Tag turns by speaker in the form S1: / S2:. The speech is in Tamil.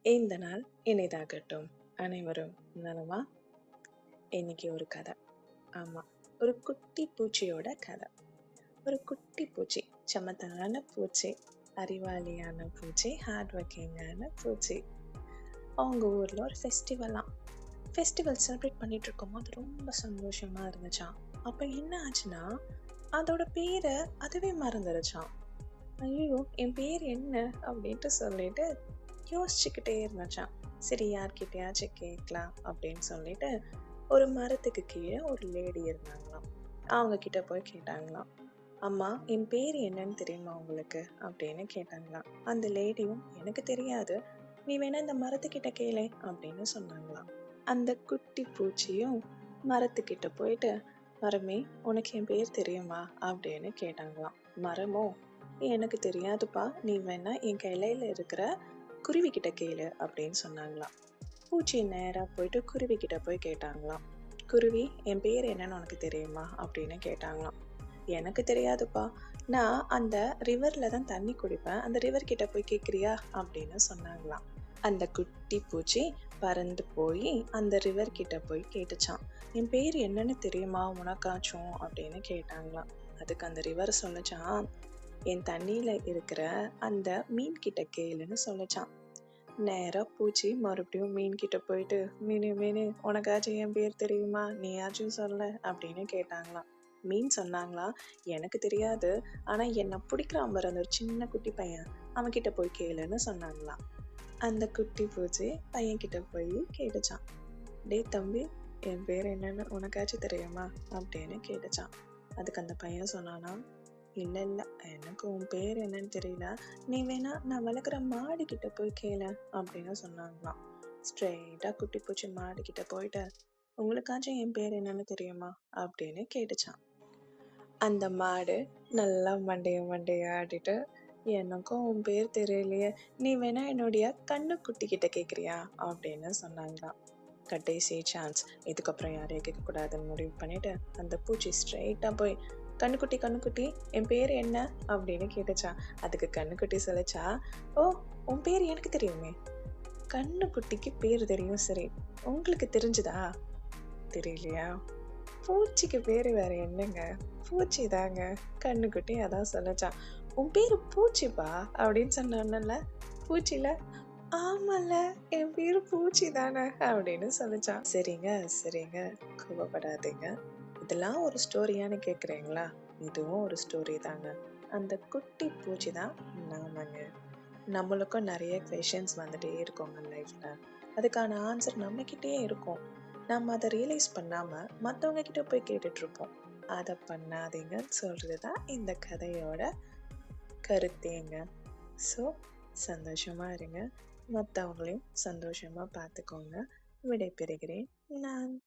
S1: இந்த நாள் இனிதாகட்டும். அனைவரும் நலமா? இன்னைக்கு ஒரு கதை. ஆமா, ஒரு குட்டி பூச்சியோட கதை. ஒரு குட்டி பூச்சி, சமத்தான பூச்சி, அறிவாளியான பூச்சி, ஹார்ட் ஒர்க்கிங்கான பூச்சி. அவங்க ஊர்ல ஒரு ஃபெஸ்டிவல் செலிப்ரேட் பண்ணிட்டு இருக்கும்போது ரொம்ப சந்தோஷமா இருந்துச்சாம். அப்ப என்ன ஆச்சுன்னா, அதோட பேரை அதுவே மறந்துருச்சாம். ஐயோ, என் பேர் என்ன அப்படின்ட்டு சொல்லிட்டு யோசிச்சுக்கிட்டே இருந்துச்சான். சரி, யார்கிட்டயாச்சும் கேட்கலாம் அப்படின்னு சொல்லிட்டு ஒரு மரத்துக்கு கீழே ஒரு லேடி இருந்தாங்களாம். அவங்க கிட்ட போய் கேட்டாங்களாம். அம்மா, என் பேர் என்னன்னு தெரியுமா உங்களுக்கு அப்படின்னு கேட்டாங்களாம். அந்த லேடியும் எனக்கு தெரியாது, நீ வேணா இந்த மரத்துக்கிட்ட கேளே அப்படின்னு சொன்னாங்களாம். அந்த குட்டி பூச்சியும் மரத்துக்கிட்ட போயிட்டு, மரமே, உனக்கு என் பேர் தெரியுமா அப்படின்னு கேட்டாங்களாம். மரமோ, எனக்கு தெரியாதுப்பா, நீ வேணா என் கிளையில இருக்கிற குருவி கிட்ட கேளு அப்படின்னு சொன்னாங்களாம். பூச்சி நேரா போயிட்டு குருவி கிட்ட போய் கேட்டாங்களாம். குருவி, என் பேர் என்னன்னு உனக்கு தெரியுமா அப்படின்னு கேட்டாங்களாம். எனக்கு தெரியாதுப்பா, நான் அந்த ரிவர்ல தான் தண்ணி குடிப்பேன், அந்த ரிவர் கிட்ட போய் கேக்குறியா அப்படின்னு சொன்னாங்களாம். அந்த குட்டி பூச்சி பறந்து போய் அந்த ரிவர் கிட்ட போய் கேட்டுச்சான். என் பேர் என்னன்னு தெரியுமா உனக்காச்சும் அப்படின்னு கேட்டாங்களாம். அதுக்கு அந்த ரிவர் சொல்லுச்சான், என் தண்ணியில இருக்கிற அந்த மீன் கிட்ட கேளுன்னு சொல்லுச்சான். நேரா பூச்சி மறுபடியும் மீன் கிட்ட போயிட்டு, மீனு மீனு, உனக்காச்சும் என் பேர் தெரியுமா, நீயாச்சும் சொல்ல அப்படின்னு கேட்டாங்களாம். மீன் சொன்னாங்களா, எனக்கு தெரியாது, ஆனா என்ன பிடிக்கிறான் பாரு அந்த ஒரு சின்ன குட்டி பையன், அவன் கிட்ட போய் கேளுன்னு சொன்னாங்களாம். அந்த குட்டி பூச்சி பையன் கிட்ட போய் கேட்டுச்சான். டேய் தம்பி, என் பேர் என்னன்னு உனக்காச்சும் தெரியுமா அப்படின்னு கேட்டுச்சான். அதுக்கு அந்த பையன் சொன்னானா, இல்ல இல்ல, எனக்கு உன் பேர் என்னன்னு தெரியல, நீ வேணா நான் வளர்க்குற மாடு கிட்ட போய் கேளு அப்படின்னு சொன்னாங்களாம். ஸ்ட்ரெயிட்டா குட்டி பூச்சி மாடு கிட்ட போயிட்டு, உங்களுக்காச்சும் என் பேர் என்னன்னு தெரியுமா அப்படின்னு கேட்டுச்சான். அந்த மாடு நல்லா மண்டைய மண்டைய ஆடிட்டு, எனக்கும் உன் பேர் தெரியலையே, நீ வேணா என்னுடைய கண்ணுக்குட்டி கிட்ட கேக்குறியா அப்படின்னு சொன்னாங்களாம். கடைசி சான்ஸ், இதுக்கப்புறம் யாரையும் கேட்கக்கூடாதுன்னு முடிவு பண்ணிட்டு அந்த பூச்சி ஸ்ட்ரெயிட்டா போய், கண்ணுக்குட்டி கண்ணுக்குட்டி, என் பேர் என்ன அப்படின்னு கேட்டுச்சான். அதுக்கு கண்ணுக்குட்டி சொல்லிச்சா, ஓ, உன் பேர் எனக்கு தெரியுமே. கண்ணுக்குட்டிக்கு பேர் தெரியும், சரி, உங்களுக்கு தெரிஞ்சுதா? தெரியலையா? பூச்சிக்கு பேரு வேற என்னங்க, பூச்சி தாங்க. கண்ணுக்குட்டி அதான் சொல்லுச்சான். உன் பேரு பூச்சிப்பா அப்படின்னு சொன்னான்ல, பூச்சில, ஆமால, என் பேரு பூச்சி தானே அப்படின்னு சொல்லுச்சான். சரிங்க சரிங்க, கோவப்படாதீங்க, இதெல்லாம் ஒரு ஸ்டோரியான்னு கேக்குறீங்களா? இதுவும் ஒரு ஸ்டோரி தாங்க. அந்த குட்டி பூச்சி தான் நாமங்க. நம்மளுக்கும் நிறைய கொஷின்ஸ் வந்துட்டே இருக்கோங்க லைஃப்ல. அதுக்கான ஆன்சர் நம்ம கிட்டயே இருக்கும். நம்ம அதை ரியலைஸ் பண்ணாம மத்தவங்க கிட்ட போய் கேட்டுட்டு இருப்போம். அதை பண்ணாதீங்கன்னு சொல்றதுதான் இந்த கதையோட கருத்தேங்க. ஸோ, சந்தோஷமா இருங்க, மற்றவங்களையும் சந்தோஷமா பார்த்துக்கோங்க. விடைபெறுகிறேன் நான்.